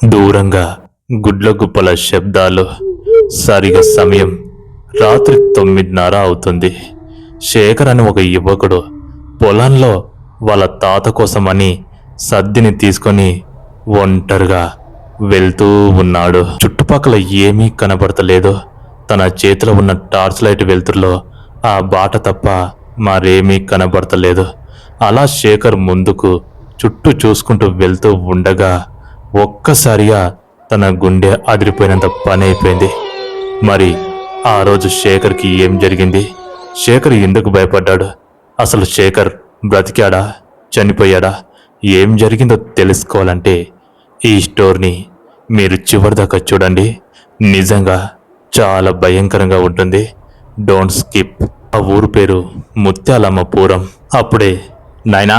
దూరంగా గుడ్లగుప్పల శబ్దాలు. సరిగా సమయం రాత్రి 9:30 అవుతుంది. శేఖర్ అని ఒక యువకుడు పొలంలో వాళ్ళ తాత కోసమని సద్దిని తీసుకొని ఒంటరిగా వెళ్తూ ఉన్నాడు. చుట్టుపక్కల ఏమీ కనబడతలేదు. తన చేతిలో ఉన్న టార్చ్ లైట్ వెలుతురులో ఆ బాట తప్ప మరేమీ కనబడతలేదు. అలా శేఖర్ ముందుకు చుట్టూ చూసుకుంటూ వెళ్తూ ఉండగా ఒక్కసారిగా తన గుండె అదిరిపోయినంత పని అయిపోయింది. మరి ఆ రోజు శేఖర్కి ఏం జరిగింది? శేఖర్ ఎందుకు భయపడ్డాడు? అసలు శేఖర్ బ్రతికాడా, చనిపోయాడా? ఏం జరిగిందో తెలుసుకోవాలంటే ఈ స్టోరీని మీరు చివరిదాకా చూడండి. నిజంగా చాలా భయంకరంగా ఉంటుంది. Don't skip. ఆ ఊరు పేరు ముత్యాలమ్మపురం. అప్పుడే, నాయనా,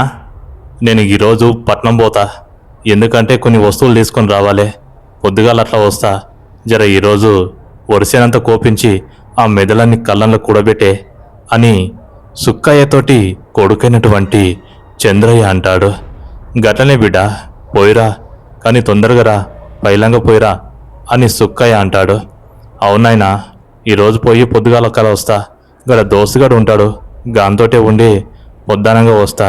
నేను ఈరోజు పట్నం పోతా, ఎందుకంటే కొన్ని వస్తువులు తీసుకొని రావాలి. పొద్దుగాల అట్లా వస్తా. జర ఈరోజు వరిసేనంత కోపించి ఆ మెదలన్నీ కళ్ళంలో కూడబెట్టే అని సుక్కయ్యతోటి కొడుకైనటువంటి చంద్రయ్య అంటాడు. గట్లనే బిడ్డ, పోయిరా, కానీ తొందరగా రా, పైలంగా పోయిరా అని సుక్కయ్య అంటాడు. అవునాయనా, ఈరోజు పోయి పొద్దుగాల కల వస్తా. గడ దోస్తుగాడు ఉంటాడు, గాంతోటే ఉండి పొద్దానంగా వస్తా.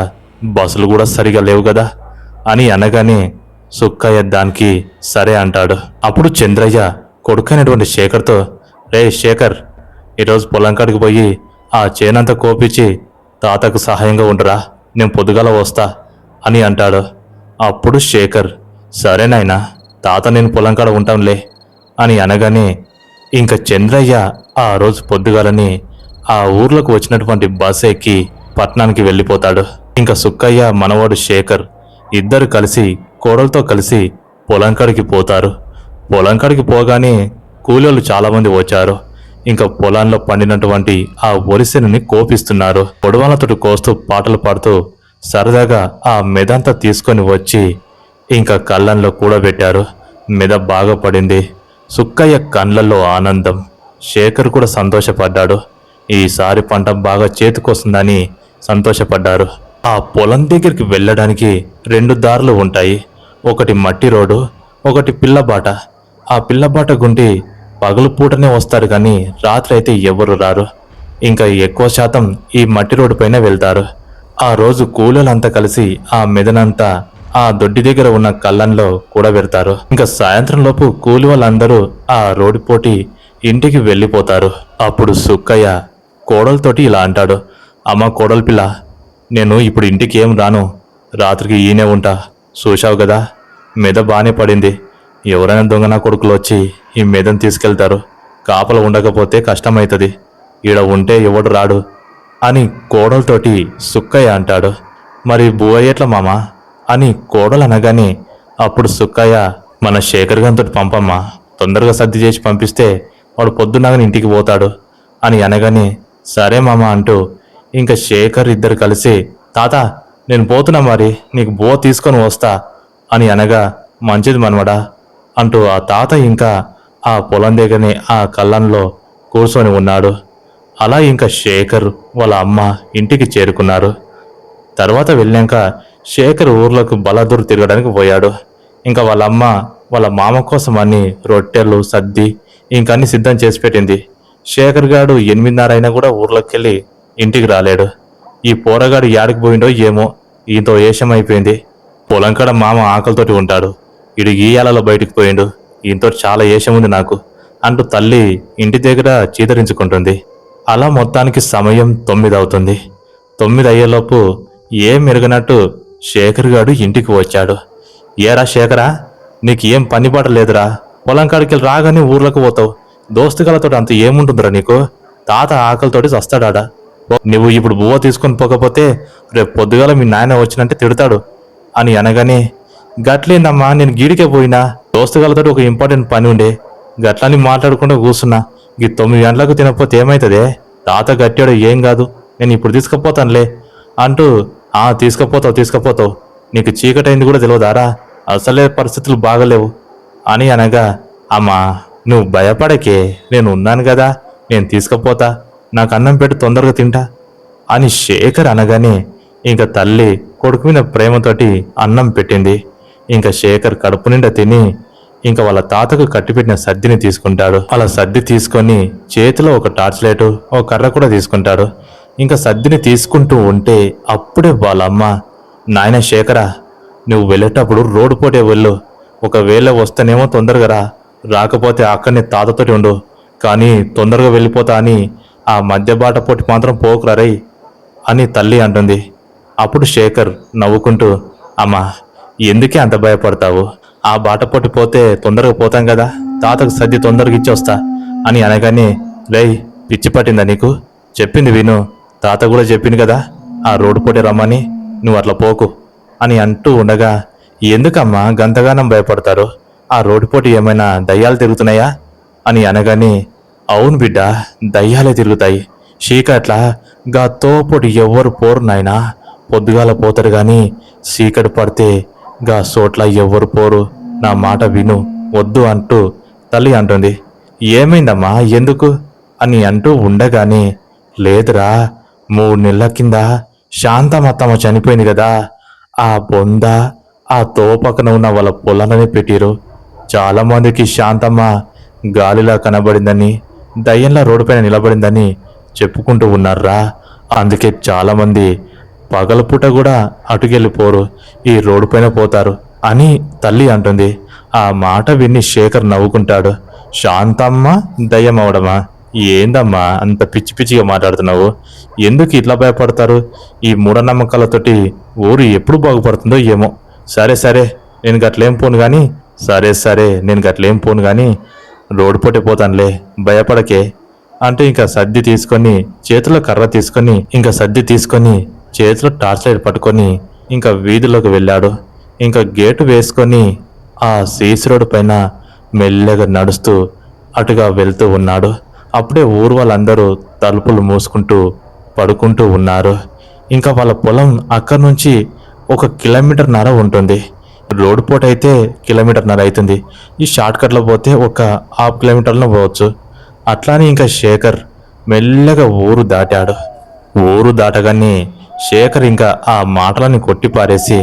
బస్సులు కూడా సరిగా లేవు కదా అని అనగానే సుక్కయ్య దానికి సరే అంటాడు. అప్పుడు చంద్రయ్య కొడుకైనటువంటి శేఖర్తో, రే శేఖర్, ఈరోజు పొలం కాడికి పోయి ఆ చేనంతా కోపించి తాతకు సహాయంగా ఉండరా, నేను పొద్దుగాల వస్తా అని అంటాడు. అప్పుడు శేఖర్, సరేనాయనా, తాత నేను పొలం కాడ ఉంటాంలే అని అనగానే ఇంకా చంద్రయ్య ఆ రోజు పొద్దుగాలని ఆ ఊర్లోకి వచ్చినటువంటి బస్ ఎక్కి పట్నానికి వెళ్ళిపోతాడు. ఇంకా సుక్కయ్య మనవాడు శేఖర్ ఇద్దరు కలిసి కోడలతో కలిసి పొలంకాడికి పోతారు. పొలంకాడికి పోగానే కూలీలు చాలామంది వచ్చారు. ఇంకా పొలాల్లో పండినటువంటి ఆ వరిసెని కోపిస్తున్నారు. పొడవాలతోటి కోస్తూ పాటలు పాడుతూ సరదాగా ఆ మెదంతా తీసుకొని వచ్చి ఇంకా కళ్ళంలో కూడబెట్టారు. మెద బాగా పడింది. సుక్కయ్య కళ్ళల్లో ఆనందం. శేఖర్ కూడా సంతోషపడ్డాడు. ఈసారి పంట బాగా చేతికొస్తుందని సంతోషపడ్డారు. ఆ పొలం దగ్గరికి వెళ్ళడానికి 2 దారులు ఉంటాయి. ఒకటి మట్టి రోడ్డు, ఒకటి పిల్లబాట. ఆ పిల్లబాట గుండి పగలు పూటనే వస్తారు, కానీ రాత్రి అయితే ఎవరు రారు. ఇంకా ఎక్కువ శాతం ఈ మట్టి రోడ్డు పైన వెళ్తారు. ఆ రోజు కూలీలంతా కలిసి ఆ మెదనంతా ఆ దొడ్డి దగ్గర ఉన్న కళ్ళంలో కూడబెడతారు. ఇంకా సాయంత్రం లోపు కూలి వాళ్ళందరూ ఆ రోడ్డు పోటీ ఇంటికి వెళ్ళిపోతారు. అప్పుడు సుక్కయ్య కోడలతోటి ఇలా అంటాడు, అమ్మ కోడలు పిల్ల, నేను ఇప్పుడు ఇంటికి ఏం రాను, రాత్రికి ఈయనే ఉంటా. చూశావు కదా, మెద బాగానే పడింది. ఎవరైనా దొంగన కొడుకులు వచ్చి ఈ మెదను తీసుకెళ్తారు. కాపలు ఉండకపోతే కష్టమవుతుంది. ఈడ ఉంటే ఎవడు రాడు అని కోడలతోటి సుక్కయ్య అంటాడు. మరి బువ్వయ్యట్ల మామ అని కోడలు అనగానే అప్పుడు సుక్కయ్య, మన శేఖర్ గారితో పంపమ్మా, తొందరగా సర్ది చేసి పంపిస్తే వాడు పొద్దున్నగానే ఇంటికి పోతాడు అని అనగానే సరే మామ అంటూ ఇంకా శేఖర్ ఇద్దరు కలిసి, తాత నేను పోతున్నా, మరి నీకు బువ్వ తీసుకొని వస్తా అని అనగా మంచిది మనవడా అంటూ ఆ తాత ఇంకా ఆ పొలం దగ్గరనే ఆ కళ్ళంలో కూర్చొని ఉన్నాడు. అలా ఇంకా శేఖర్ వాళ్ళ అమ్మ ఇంటికి చేరుకున్నారు. తర్వాత వెళ్ళాక శేఖర్ ఊర్లోకి బలాదూర్ తిరగడానికి పోయాడు. ఇంకా వాళ్ళ అమ్మ వాళ్ళ మామ కోసం అన్ని రొట్టెలు సద్ది ఇంకా అన్ని సిద్ధం చేసి పెట్టింది. శేఖర్ గాడు 8:30 అయినా కూడా ఊర్లోకి వెళ్ళి ఇంటికి రాలేడు. ఈ పోరగాడు యాడికి పోయిండో ఏమో, ఈతో ఏషమైపోయింది. పొలంకాడ మామ ఆకలితోటి ఉంటాడు, ఇడు గీయాలలో బయటికి పోయిండు, ఈయనతో చాలా ఏషం ఉంది నాకు అంటూ తల్లి ఇంటి దగ్గర చీదరించుకుంటుంది. అలా మొత్తానికి సమయం 9 అవుతుంది. 9 అయ్యేలోపు ఏం మెరుగనట్టు శేఖర్ గాడు ఇంటికి వచ్చాడు. ఏరా శేఖరా, నీకు ఏం పనిపాట లేదురా, పొలం కాడికి రాగానే ఊర్లోకి పోతావు. దోస్తుగాలతో అంత ఏముంటుందిరా నీకు? తాత ఆకలితోటి వస్తాడా? నువ్వు ఇప్పుడు బువ్వ తీసుకొని పోకపోతే రేపు పొద్దుగాల మీ నాయన వచ్చినంటే తిడతాడు అని అనగానే, గట్లేందమ్మా, నేను గీడికే పోయినా, దోస్తుగాలతో ఒక ఇంపార్టెంట్ పని ఉండే, గట్లని మాట్లాడకుండా కూర్చున్నా. ఈ 9 గంటలకు తినకపోతే ఏమవుతుందే? తాత గట్టాడు, ఏం కాదు, నేను ఇప్పుడు తీసుకుపోతానులే అంటూ, తీసుకుపోతావు, నీకు చీకటైంది కూడా తెలియదారా, అసలే పరిస్థితులు బాగలేవు అని అనగా, అమ్మా నువ్వు భయపడకే, నేను ఉన్నాను కదా, నేను తీసుకుపోతా, నాకు అన్నం పెట్టి తొందరగా తింటా అని శేఖర్ అనగానే ఇంకా తల్లి కొడుకు మీద ప్రేమతోటి అన్నం పెట్టింది. ఇంకా శేఖర్ కడుపు నిండా తిని ఇంకా వాళ్ళ తాతకు కట్టిపెట్టిన సద్దిని తీసుకుంటాడు. అలా సద్ది తీసుకొని చేతిలో ఒక టార్చ్ లైటు ఒక కర్ర కూడా తీసుకుంటాడు. ఇంకా సద్దిని తీసుకుంటూ ఉంటే అప్పుడే వాళ్ళమ్మ, నాయన శేఖరా, నువ్వు వెళ్ళేటప్పుడు రోడ్డు పోటే వెళ్ళు, ఒకవేళ వస్తేనేమో తొందరగా రా, రాకపోతే అక్కడనే తాతతోటి ఉండు, కానీ తొందరగా వెళ్ళిపోతా అని ఆ మధ్య బాట పోటీ మాత్రం పోకురా రేయ్ అని తల్లి అంటుంది. అప్పుడు శేఖర్ నవ్వుకుంటూ, అమ్మా ఎందుకే అంత భయపడతావు, ఆ బాట పోటీ పోతే తొందరగా పోతాం కదా, తాతకు సర్ది తొందరగా ఇచ్చొస్తా అని అనగానే, రేయ్ పిచ్చి పట్టిందా నీకు, చెప్పింది విను, తాత కూడా చెప్పింది కదా ఆ రోడ్డు పోటీ రమ్మని, నువ్వు అట్లా పోకు అని అంటూ ఉండగా, ఎందుకమ్మా గంతగానం భయపడతారు, ఆ రోడ్డు పోటీ ఏమైనా దయ్యాలు తిరుగుతున్నాయా అని అనగానే, అవును బిడ్డ, దయ్యాలే తిరుగుతాయి, చీకట్ల గా తోపోటి ఎవ్వరు పోరు నాయనా, పొద్దుగాల పోతారు గాని చీకటి పడితే గా సోట్ల ఎవ్వరు పోరు, నా మాట విను వద్దు అంటూ తల్లి అంటుంది. ఏమైందమ్మా ఎందుకు అని అంటూ ఉండగానే, లేదురా, 3 నెలల కింద శాంతమత్తమ్మ చనిపోయింది కదా, ఆ బొంద ఆ తోపక్కన ఉన్న వాళ్ళ పొలాలని పెట్టిరు, చాలా మందికి శాంతమ్మ గాలిలా కనబడిందని, దయ్యంలా రోడ్డుపైన నిలబడిందని చెప్పుకుంటూ ఉన్నారా, అందుకే చాలామంది పగలపూట కూడా అటుకెళ్ళిపోరు, ఈ రోడ్డు పైన పోతారు అని తల్లి అంటుంది. ఆ మాట విని శేఖర్ నవ్వుకుంటాడు. శాంతమ్మ దయ్యం అవడమా, ఏందమ్మా అంత పిచ్చి పిచ్చిగా మాట్లాడుతున్నావు, ఎందుకు ఇట్లా భయపడతారు, ఈ మూఢనమ్మకాలతోటి ఊరు ఎప్పుడు బాగుపడుతుందో ఏమో, సరే సరే నేను గట్లేం పోను కానీ, రోడ్డు పోటీ పోతానులే, భయపడకే అంటూ ఇంకా సర్ది తీసుకొని చేతిలో కర్ర తీసుకొని చేతిలో టార్చ్ లైట్ పట్టుకొని ఇంకా వీధిలోకి వెళ్ళాడు. ఇంకా గేటు వేసుకొని ఆ సీసీ రోడ్డు పైన మెల్లగా నడుస్తూ అటుగా వెళ్తూ ఉన్నాడు. అప్పుడే ఊరు వాళ్ళందరూ తలుపులు మూసుకుంటూ పడుకుంటూ ఉన్నారు. ఇంకా వాళ్ళ పొలం అక్కడి నుంచి 1 కిలోమీటర్న్నర ఉంటుంది. రోడ్డు పోటీ అయితే 1.5 కిలోమీటర్ల అవుతుంది, ఈ షార్ట్ కట్లో పోతే 1.5 కిలోమీటర్లను పోవచ్చు. అట్లానే ఇంకా శేఖర్ మెల్లగా ఊరు దాటాడు. ఊరు దాటగానే శేఖర్ ఇంకా ఆ మాటలని కొట్టిపారేసి,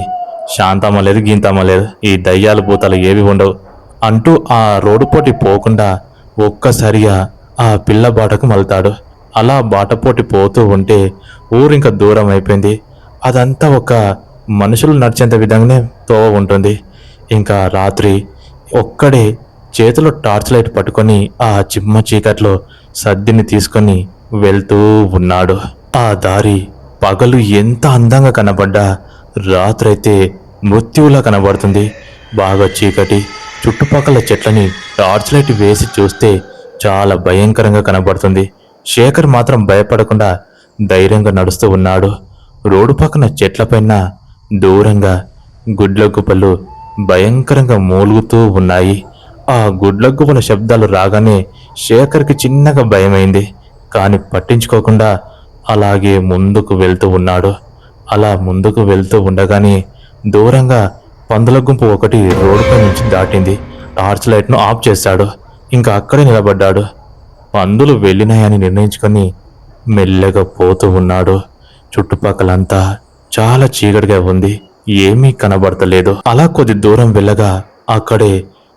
శాంతమ్మ లేదు గీంతమ్మ లేదు, ఈ దయ్యాలు భూతాలు ఏవి ఉండవు అంటూ ఆ రోడ్డు పోటీ పోకుండా ఒక్కసారిగా ఆ పిల్ల బాటకు మలుతాడు. అలా బాటపోటీ పోతూ ఉంటే ఊరింక దూరం అయిపోయింది. అదంతా ఒక మనుషులు నడిచేంత విధంగానే తోవ ఉంటుంది. ఇంకా రాత్రి ఒక్కడే చేతిలో టార్చ్ లైట్ పట్టుకొని ఆ చిమ్మ చీకట్లో సద్దిని తీసుకొని వెళ్తూ ఉన్నాడు. ఆ దారి పగలు ఎంత అందంగా కనబడ్డా రాత్రైతే మృత్యువులా కనబడుతుంది. బాగా చీకటి, చుట్టుపక్కల చెట్లని టార్చ్ లైట్ వేసి చూస్తే చాలా భయంకరంగా కనబడుతుంది. శేఖర్ మాత్రం భయపడకుండా ధైర్యంగా నడుస్తూ ఉన్నాడు. రోడ్డు పక్కన చెట్లపైన దూరంగా గుడ్ల గుప్పలు భయంకరంగా మూలుగుతూ ఉన్నాయి. ఆ గుడ్ల గుప్పల శబ్దాలు రాగానే శేఖర్కి చిన్నగా భయమైంది, కానీ పట్టించుకోకుండా అలాగే ముందుకు వెళ్తూ ఉన్నాడు. అలా ముందుకు వెళ్తూ ఉండగానే దూరంగా పందుల గుంపు ఒకటి రోడ్డుపై నుంచి దాటింది. టార్చ్ లైట్ను ఆఫ్ చేశాడు. ఇంకా అక్కడే నిలబడ్డాడు. పందులు వెళ్ళినాయని నిర్ణయించుకొని మెల్లగా పోతూ ఉన్నాడు. చుట్టుపక్కలంతా చాలా చీకటిగా ఉంది, ఏమీ కనబడతలేదు. అలా కొద్ది దూరం వెళ్ళగా అక్కడే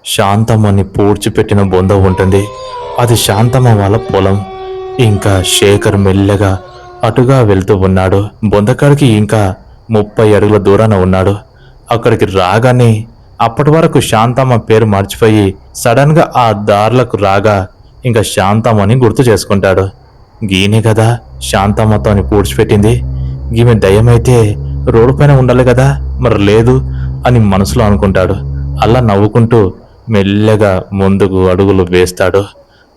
శాంతమ్మని పూడ్చిపెట్టిన బొంద ఉంటుంది. అది శాంతమ్మ వాళ్ళ పొలం. ఇంకా శేఖర్ మెల్లగా అటుగా వెళ్తూ ఉన్నాడు. బొందకాడికి ఇంకా 30 అడుగుల దూరాన ఉన్నాడు. అక్కడికి రాగానే అప్పటి వరకు శాంతమ్మ పేరు మర్చిపోయి సడన్ గా ఆ దారులకు రాగా ఇంకా శాంతమ్మని గుర్తు చేసుకుంటాడు. గీనే కదా శాంతమ్మతోని పూడ్చిపెట్టింది, ఈమె దయ్యమైతే రోడ్డు పైన ఉండాలి కదా, మరి లేదు అని మనసులో అనుకుంటాడు. అలా నవ్వుకుంటూ మెల్లగా ముందుకు అడుగులు వేస్తాడు.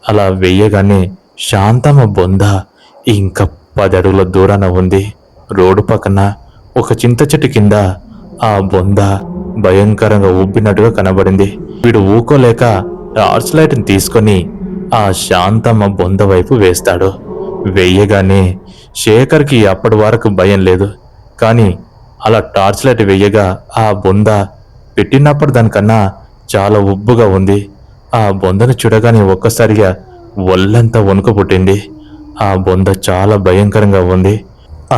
అలా వెయ్యగానే శాంతమ్మ బొంద ఇంకా 10 అడుగుల దూరాన ఉంది. రోడ్డు పక్కన ఒక చింత చెట్టు కింద ఆ బొంద భయంకరంగా ఉబ్బినట్టుగా కనబడింది. వీడు ఊకోలేక టార్చ్ లైట్ని తీసుకొని ఆ శాంతమ్మ బొంద వైపు వేస్తాడు. వెయ్యగానే శేఖర్కి అప్పటి వరకు భయం లేదు, కానీ అలా టార్చ్ లైట్ వెయ్యగా ఆ బొంద పెట్టినప్పుడు దానికన్నా చాలా ఉబ్బుగా ఉంది. ఆ బొందను చూడగానే ఒక్కసారిగా ఒళ్ళంతా వణుకు పుట్టింది. ఆ బొంద చాలా భయంకరంగా ఉంది.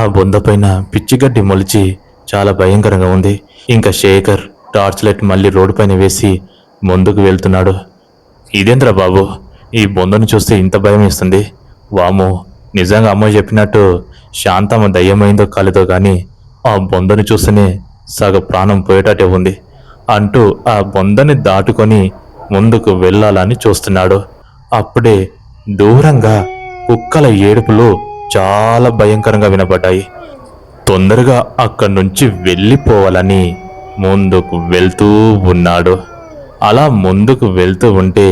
ఆ బొంద పైన పిచ్చిగడ్డి మొలిచి చాలా భయంకరంగా ఉంది. ఇంకా శేఖర్ టార్చ్ లైట్ మళ్ళీ రోడ్డు పైన వేసి ముందుకు వెళ్తున్నాడు. ఇదేంద్రా బాబు, ఈ బొందను చూస్తే ఇంత భయం వేస్తుంది. వాము, నిజంగా అమ్మ చెప్పినట్టు శాంతమ్మ దయ్యమైందో కాలేదో గాని ఆ బొందను చూస్తేనే సగ ప్రాణం పోయేటట్టే ఉంది అంటూ ఆ బొందని దాటుకొని ముందుకు వెళ్ళాలని చూస్తున్నాడు. అప్పుడే దూరంగా కుక్కల ఏడుపులు చాలా భయంకరంగా వినబడ్డాయి. తొందరగా అక్కడి నుంచి వెళ్ళిపోవాలని ముందుకు వెళ్తూ ఉన్నాడు. అలా ముందుకు వెళ్తూ ఉంటే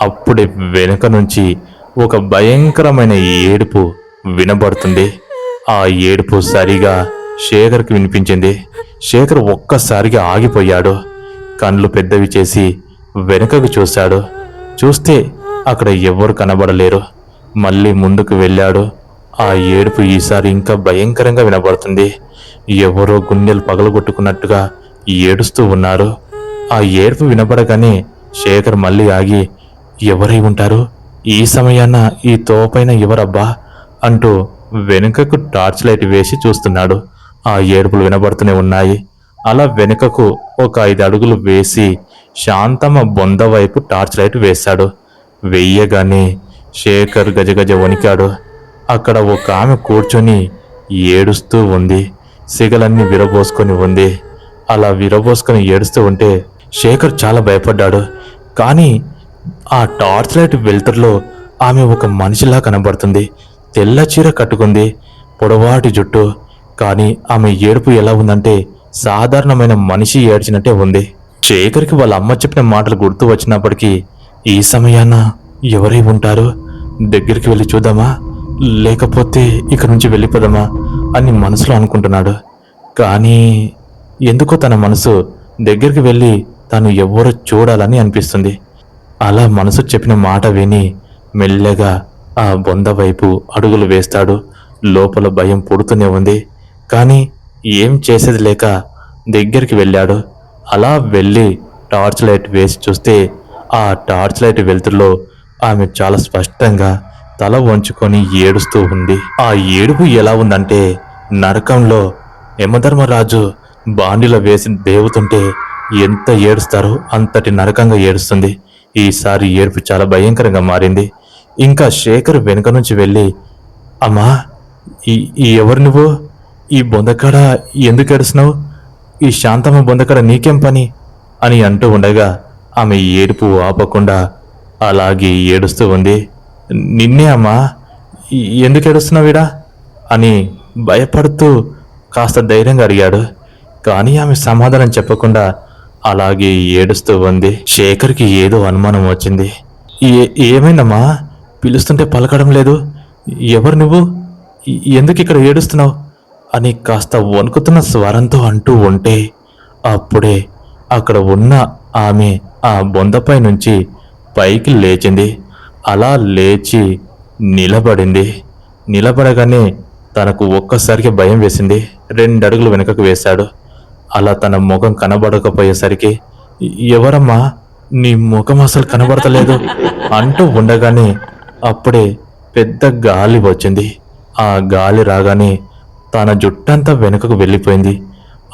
అప్పుడే వెనుక నుంచి ఒక భయంకరమైన ఏడుపు వినబడుతుంది. ఆ ఏడుపు సరిగా శేఖర్కి వినిపించింది. శేఖర్ ఒక్కసారిగా ఆగిపోయాడు. కళ్ళు పెద్దవి చేసి వెనుకకు చూశాడు. చూస్తే అక్కడ ఎవ్వరు కనబడలేరు. మళ్ళీ ముందుకు వెళ్ళాడు. ఆ ఏడుపు ఈసారి ఇంకా భయంకరంగా వినబడుతుంది. ఎవరో గుండెలు పగలగొట్టుకున్నట్టుగా ఏడుస్తూ ఉన్నారు. ఆ ఏడుపు వినపడగానే శేఖర్ మళ్ళీ ఆగి, ఎవరై ఉంటారు ఈ సమయాన, ఈ తోపైన ఎవరబ్బా అంటూ వెనుకకు టార్చ్ లైట్ వేసి చూస్తున్నాడు. ఆ ఏడుపులు వినబడుతూనే ఉన్నాయి. అలా వెనుకకు ఒక 5 అడుగులు వేసి శాంతమ్మ బొంద వైపు టార్చ్ లైట్ వేశాడు. వెయ్యగానే శేఖర్ గజగజ వణికాడు. అక్కడ ఒక ఆమె కూర్చొని ఏడుస్తూ ఉంది. సిగలన్నీ విరబోసుకొని ఉంది. అలా విరబోసుకొని ఏడుస్తూ ఉంటే శేఖర్ చాలా భయపడ్డాడు. కానీ ఆ టార్చ్ లైట్ వెలుతురులో ఆమె ఒక మనిషిలా కనబడుతుంది. తెల్ల చీర కట్టుకుంది, పొడవాటి జుట్టు. కానీ ఆమె ఏడుపు ఎలా ఉందంటే సాధారణమైన మనిషి ఏడ్చినట్టే ఉంది. శేఖర్కి వాళ్ళ అమ్మ చెప్పిన మాటలు గుర్తు వచ్చినప్పటికీ ఈ సమయాన ఎవరై ఉంటారు, దగ్గరికి వెళ్ళి చూద్దామా లేకపోతే ఇక్కడి నుంచి వెళ్ళిపోదామా అని మనసులో అనుకుంటున్నాడు. కానీ ఎందుకో తన మనసు దగ్గరికి వెళ్ళి తను ఎవరో చూడాలని అనిపిస్తుంది. అలా మనసు చెప్పిన మాట విని మెల్లగా ఆ బొంద వైపు అడుగులు వేస్తాడు. లోపల భయం పుడుతూనే ఉంది. కానీ ఏం చేసేది లేక దగ్గరికి వెళ్ళాడు. అలా వెళ్ళి టార్చ్ లైట్ వేసి చూస్తే ఆ టార్చ్ లైట్ వెలుతురులో ఆమె చాలా స్పష్టంగా తల వంచుకొని ఏడుస్తూ ఉంది. ఆ ఏడుపు ఎలా ఉందంటే నరకంలో యమధర్మరాజు బాండిలో వేసి దేవుతుంటే ఎంత ఏడుస్తారో అంతటి నరకంగా ఏడుస్తుంది. ఈసారి ఏడుపు చాలా భయంకరంగా మారింది. ఇంకా శేఖర్ వెనుక నుంచి వెళ్ళి, అమ్మా, ఈ ఎవరు నువ్వు? ఈ బొందకాడ ఎందుకు ఏడుస్తున్నావు? ఈ శాంతమ్మ బొందకాడ నీకేం పని అని అంటూ ఉండగా ఆమె ఏడుపు ఆపకుండా అలాగే ఏడుస్తూ ఉంది. నిన్నే అమ్మా, ఎందుకు ఏడుస్తున్నావిడా అని భయపడుతూ కాస్త ధైర్యంగా అడిగాడు. కానీ ఆమె సమాధానం చెప్పకుండా అలాగే ఏడుస్తూ ఉంది. శేఖర్కి ఏదో అనుమానం వచ్చింది. ఏమైందమ్మా, పిలుస్తుంటే పలకడం లేదు, ఎవరు నువ్వు, ఎందుకు ఇక్కడ ఏడుస్తున్నావు అని కాస్త వణుకుతున్న స్వరంతో అంటూ ఉంటే అప్పుడే అక్కడ ఉన్న ఆమె ఆ బొందపై నుంచి పైకి లేచింది. అలా లేచి నిలబడింది. నిలబడగానే తనకు ఒక్కసారికి భయం వేసింది. 2 అడుగులు వెనుకకు వేశాడు. అలా తన ముఖం కనబడకపోయేసరికి, ఎవరమ్మా, నీ ముఖం అసలు కనబడతలేదు అంటూ ఉండగానే అప్పుడే పెద్ద గాలి వచ్చింది. ఆ గాలి రాగానే తన జుట్టంతా వెనుకకు వెళ్ళిపోయింది.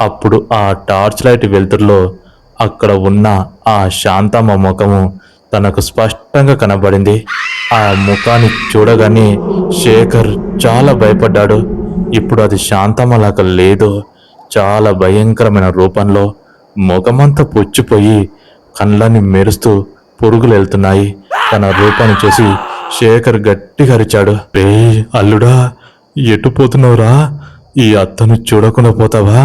అప్పుడు ఆ టార్చ్ లైట్ వెలుతురులో అక్కడ ఉన్న ఆ శాంతమ్మ ముఖము తనకు స్పష్టంగా కనబడింది. ఆ ముఖాన్ని చూడగానే శేఖర్ చాలా భయపడ్డాడు. ఇప్పుడు అది శాంతమ్మలాగా లేదు. చాలా భయంకరమైన రూపంలో ముఖమంతా పుచ్చిపోయి కళ్ళని మెరుస్తూ పురుగులు వెళ్తున్నాయి. తన రూపాన్ని చూసి శేఖర్ గట్టిగా అరిచాడు. రే అల్లుడా, ఎటు పోతున్నావురా? ఈ అత్తను చూడకుండా పోతావా?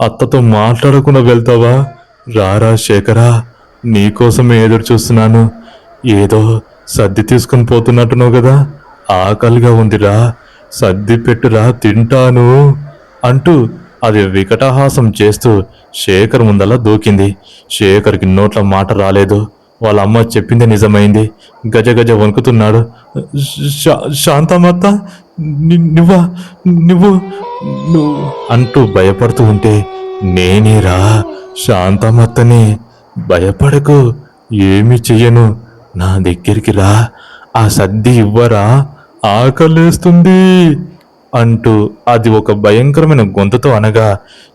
అత్తతో మాట్లాడకుండా వెళ్తావా? రారా శేఖరా, నీకోసమే ఎదురు చూస్తున్నాను. ఏదో సర్ది తీసుకుని పోతున్నట్టున్నావు కదా, ఆకలిగా ఉందిరా, సర్ది పెట్టురా, తింటాను అంటూ అది వికటహాసం చేస్తూ శేఖర్ ముందలా దూకింది. శేఖర్కి నోట్ల మాట రాలేదు. వాళ్ళ అమ్మ చెప్పిందే నిజమైంది. గజ గజ వణుకుతున్నాడు. శాంతమ్మత్త, నువ్వు నువ్వు అంటూ భయపడుతూ ఉంటే, నేనేరా శాంతమ్మత్తని, భయపడకు, ఏమి చెయ్యను, నా దగ్గరికి రా, ఆ సర్ది ఇవ్వరా, ఆకలేస్తుంది అంటూ అది ఒక భయంకరమైన గొంతుతో అనగా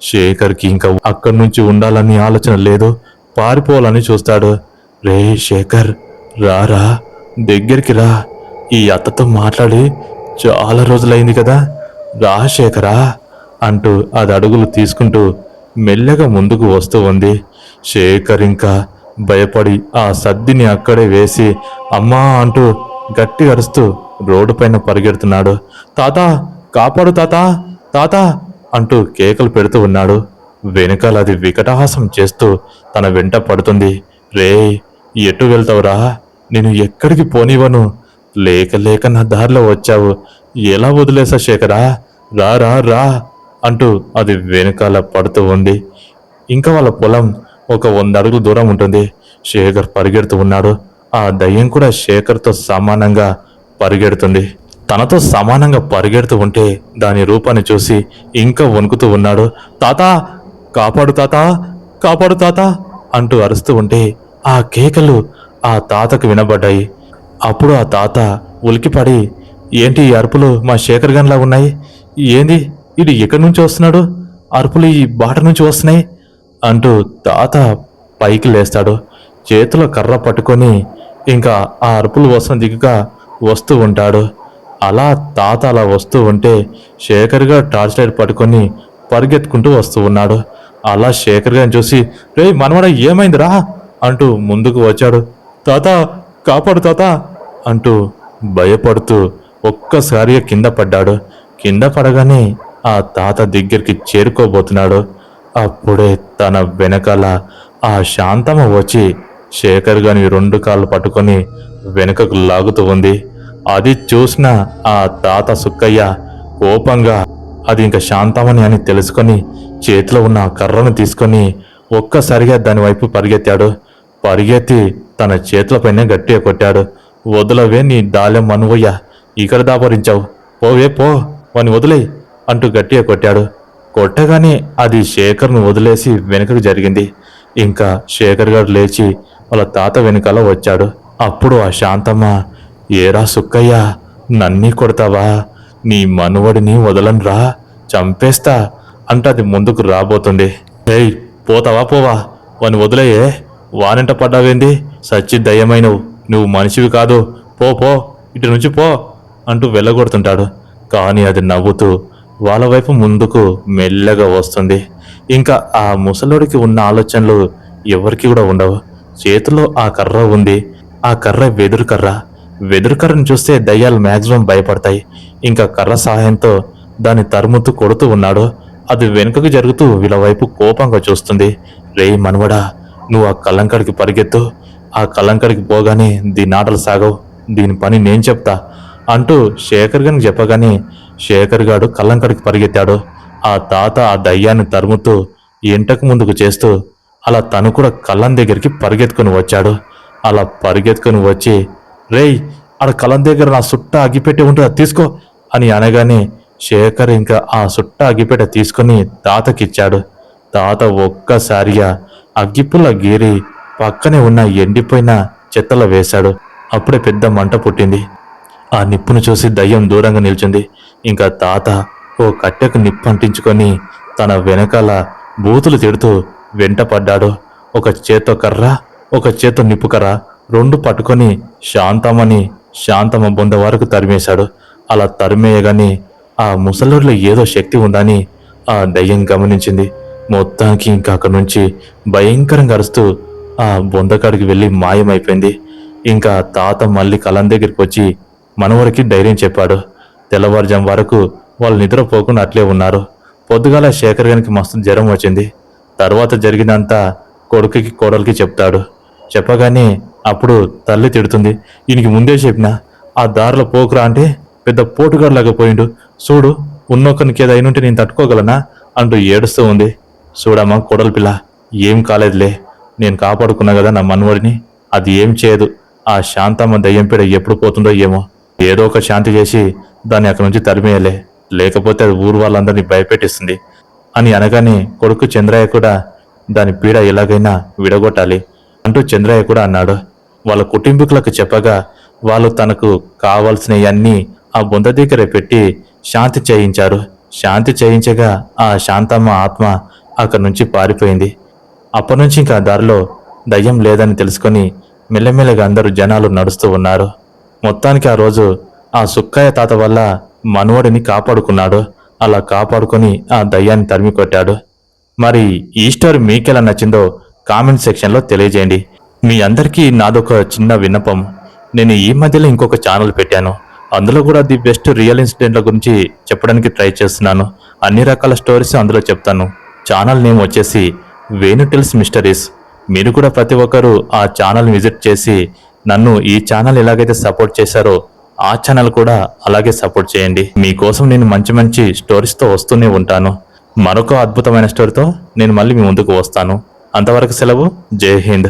శేఖర్కి ఇంకా అక్కడి నుంచి ఉండాలని ఆలోచన లేదు. పారిపోవాలని చూస్తాడు. రే శేఖర్, రారా, దగ్గరికి రా. ఈ అత్తతో మాట్లాడి చాలా రోజులైంది కదా, రా శేఖరా అంటూ అది అడుగులు తీసుకుంటూ మెల్లగా ముందుకు వస్తూ ఉంది. శేఖర్ ఇంకా భయపడి ఆ సద్దిని అక్కడే వేసి అమ్మా అంటూ గట్టి అరుస్తూ రోడ్డు పైన పరిగెడుతున్నాడు. తాత, కాపాడు తాత, తాత అంటూ కేకలు పెడుతూ ఉన్నాడు. వెనకాల అది వికటహాసం చేస్తూ తన వెంట పడుతుంది. రే, ఎటు వెళ్తావురా, నేను ఎక్కడికి పోనివ్వను, లేక లేక నా దారిలో వచ్చావు, ఎలా వదిలేసా శేఖరా, రా రా రా అంటూ అది వెనకాల పడుతూ ఉంది. ఇంకా వాళ్ళ పొలం ఒక 100 అడుగుల దూరం ఉంటుంది. శేఖర్ పరిగెడుతూ ఉన్నాడు. ఆ దయ్యం కూడా శేఖర్తో సమానంగా పరిగెడుతుంది. తనతో సమానంగా పరిగెడుతూ ఉంటే దాని రూపాన్ని చూసి ఇంకా వణుకుతూ ఉన్నాడు. తాత, కాపాడు తాత, కాపాడు తాత అంటూ అరుస్తూ ఉంటే ఆ కేకలు ఆ తాతకు వినబడ్డాయి. అప్పుడు ఆ తాత ఉలికిపడి, ఏంటి ఈ అరుపులు మా శేఖర్ గన్లా ఉన్నాయి, ఏంది ఇది ఎక్కడి నుంచి వస్తున్నాడు, అరుపులు ఈ బాట నుంచి వస్తున్నాయి అంటూ తాత పైకి లేస్తాడు. చేతిలో కర్ర పట్టుకొని ఇంకా ఆ అరుపులు వస్తున్న దిగుగా వస్తూ ఉంటాడు. అలా తాత అలా వస్తూ ఉంటే శేఖర్గా టార్చ్ లైట్ పట్టుకొని పరిగెత్తుకుంటూ వస్తూ ఉన్నాడు. అలా శేఖర్ గారిని చూసి, రే మనవడ ఏమైందిరా అంటూ ముందుకు వచ్చాడు. తాత, కాపాడు తాత అంటూ భయపడుతూ ఒక్కసారిగా కింద పడ్డాడు. కింద పడగానే ఆ తాత దగ్గరికి చేరుకోబోతున్నాడు. అప్పుడే తన వెనకాల ఆ శాంతమ్మ వచ్చి శేఖర్ గాని 2 కాళ్ళు పట్టుకొని వెనుకకు లాగుతూ ఉంది. అది చూసిన ఆ తాత సుక్కయ్య కోపంగా అది ఇంకా శాంతమని అని తెలుసుకొని చేతిలో ఉన్న కర్రను తీసుకొని ఒక్కసారిగా దాని వైపు పరిగెత్తాడు. పరిగెత్తి తన చేతులపైనే గట్టిగా కొట్టాడు. వదలవే నీ దాలెం మనువయ్య, ఇక్కడ దాపరించావు, పోవే పో, వాని వదిలే అంటూ గట్టిగా కొట్టాడు. కొట్టగానే అది శేఖర్ను వదిలేసి వెనుకకు జరిగింది. ఇంకా శేఖర్ గారు లేచి వాళ్ళ తాత వెనుకాల వచ్చాడు. అప్పుడు ఆ శాంతమ్మ, ఏరా సుక్కయ్య, నన్నీ కొడతావా, నీ మనువడిని వదలనురా, చంపేస్తా అంట అది ముందుకు రాబోతుంది. ఏయ్, పోతావా పోవా, వాని వదిలేయే, వానంట పడ్డావేంది, సచ్చి దయ్యమైనవు, నువ్వు మనిషివి కాదు, పో పో, ఇటు నుంచి పో అంటూ వెళ్ళగొడుతుంటాడు. కానీ అది నవ్వుతూ వాళ్ళ వైపు ముందుకు మెల్లగా వస్తుంది. ఇంకా ఆ ముసలుడికి ఉన్న ఆలోచనలు ఎవరికి కూడా ఉండవు. చేతిలో ఆ కర్ర ఉంది. ఆ కర్ర వెదురు కర్ర. వెదురు కర్రను చూస్తే దయ్యాలు మ్యాక్సిమం భయపడతాయి. ఇంకా కర్ర సహాయంతో దాన్ని తరుముతూ కొడుతూ ఉన్నాడు. అది వెనుకకు జరుగుతూ వీళ్ళ వైపు కోపంగా చూస్తుంది. రే మనవడా, నువ్వు ఆ కల్లంకడికి పరిగెత్తు, ఆ కల్లంకడికి పోగానే దీని ఆటలు సాగవు, దీని పని నేను చెప్తా అంటూ శేఖర్ గారికి చెప్పగానే శేఖర్ గాడు కల్లంకడికి పరిగెత్తాడు. ఆ తాత ఆ దయ్యాన్ని తరుముతూ ఎంటకు ముందుకు చేస్తూ అలా తను కూడా కళ్ళం దగ్గరికి పరిగెత్తుకుని వచ్చాడు. అలా పరిగెత్తుకుని వచ్చి, రేయ్, ఆడ కళ్ళం దగ్గర నా సుట్ట అగ్గిపెట్టి ఉంటుందా తీసుకో అని అనగానే శేఖర్ ఇంకా ఆ సుట్ట అగ్గిపెట్ట తీసుకుని తాతకిచ్చాడు. తాత ఒక్కసారిగా అగ్గిపుల్ల గీరి పక్కనే ఉన్న ఎండిపోయిన చెత్తలో వేశాడు. అప్పుడే పెద్ద మంట పుట్టింది. ఆ నిప్పును చూసి దయ్యం దూరంగా నిల్చుంది. ఇంకా తాత ఓ కట్టెకు నిప్పు అంటించుకొని తన వెనకాల బూతులు తిడుతూ వెంట పడ్డాడు. ఒక చేత్తో కర్ర, ఒక చేత్తో నిప్పు కర్ర 2 పట్టుకొని శాంతమ్మ బొంద వరకు తరిమేశాడు. అలా తరిమేయగానే ఆ ముసలుడిలో ఏదో శక్తి ఉందని ఆ దయ్యం గమనించింది. మొత్తానికి ఇంకా అక్కడి నుంచి భయంకరంగా అరుస్తూ ఆ బొందకాడికి వెళ్ళి మాయమైపోయింది. ఇంకా తాత మళ్ళీ కలం దగ్గరికి వచ్చి మనవరికి ధైర్యం చెప్పాడు. తెల్లవారుజాం వరకు వాళ్ళు నిద్రపోకుండా అట్లే ఉన్నారు. పొద్దుగాల శేఖర్ గారికి మస్తు జ్వరం వచ్చింది. తర్వాత జరిగినంతా కొడుకుకి కోడలికి చెప్తాడు. చెప్పగానే అప్పుడు తల్లి తిడుతుంది, ఈయనకి ముందే చెప్పినా ఆ దారిలో పోకురా అంటే పెద్ద పోటుగాడులాగా పోయిండు, చూడు ఉన్నొక్కనికి ఏదైనా నేను తట్టుకోగలనా అంటూ ఏడుస్తూ ఉంది. చూడమ్మా కోడలి పిల్ల, ఏం కాలేదులే, నేను కాపాడుకున్నా కదా నా మనవడిని, అది ఏం చేయదు. ఆ శాంతమ్మ దయ్యం పీడ ఎప్పుడు పోతుందో ఏమో, ఏదో ఒక శాంతి చేసి దాన్ని అక్కడి నుంచి తరిమేయలే, లేకపోతే అది ఊరు వాళ్ళందరినీ భయపెట్టిస్తుంది అని అనగానే కొడుకు చంద్రయ్య కూడా దాని పీడ ఎలాగైనా విడగొట్టాలి అంటూ చంద్రయ్య కూడా అన్నాడు. వాళ్ళ కుటుంబీకులకు చెప్పగా వాళ్ళు తనకు కావాల్సినవన్నీ ఆ బొంద దగ్గర పెట్టి శాంతి చేయించారు. శాంతి చేయించగా ఆ శాంతమ్మ ఆత్మ అక్కడి నుంచి పారిపోయింది. అప్పటి నుంచి ఇంకా దారిలో దయ్యం లేదని తెలుసుకొని మెల్లమెల్లగా అందరూ జనాలు నడుస్తూ ఉన్నారు. మొత్తానికి ఆ రోజు ఆ సుక్కయ్య తాత వల్ల మనవడిని కాపాడుకున్నాడు. అలా కాపాడుకొని ఆ దయ్యాన్ని తరిమి కొట్టాడు. మరి ఈ స్టోరీ మీకెలా నచ్చిందో కామెంట్ సెక్షన్లో తెలియజేయండి. మీ అందరికీ నాదొక చిన్న విన్నపం. నేను ఈ మధ్యలో ఇంకొక ఛానల్ పెట్టాను. అందులో కూడా ది బెస్ట్ రియల్ ఇన్సిడెంట్ల గురించి చెప్పడానికి ట్రై చేస్తున్నాను. అన్ని రకాల స్టోరీస్ అందులో చెప్తాను. ఛానల్ నేమ్ వచ్చేసి వేణు టెల్స్ మిస్టరీస్. మీరు కూడా ప్రతి ఒక్కరూ ఆ ఛానల్ విజిట్ చేసి నన్ను ఈ ఛానల్ ఎలాగైతే సపోర్ట్ చేశారో ఆ ఛానల్ కూడా అలాగే సపోర్ట్ చేయండి. మీకోసం నేను మంచి మంచి స్టోరీస్తో వస్తూనే ఉంటాను. మరొక అద్భుతమైన స్టోరీతో నేను మళ్ళీ మీ ముందుకు వస్తాను. అంతవరకు సెలవు. జై హింద్.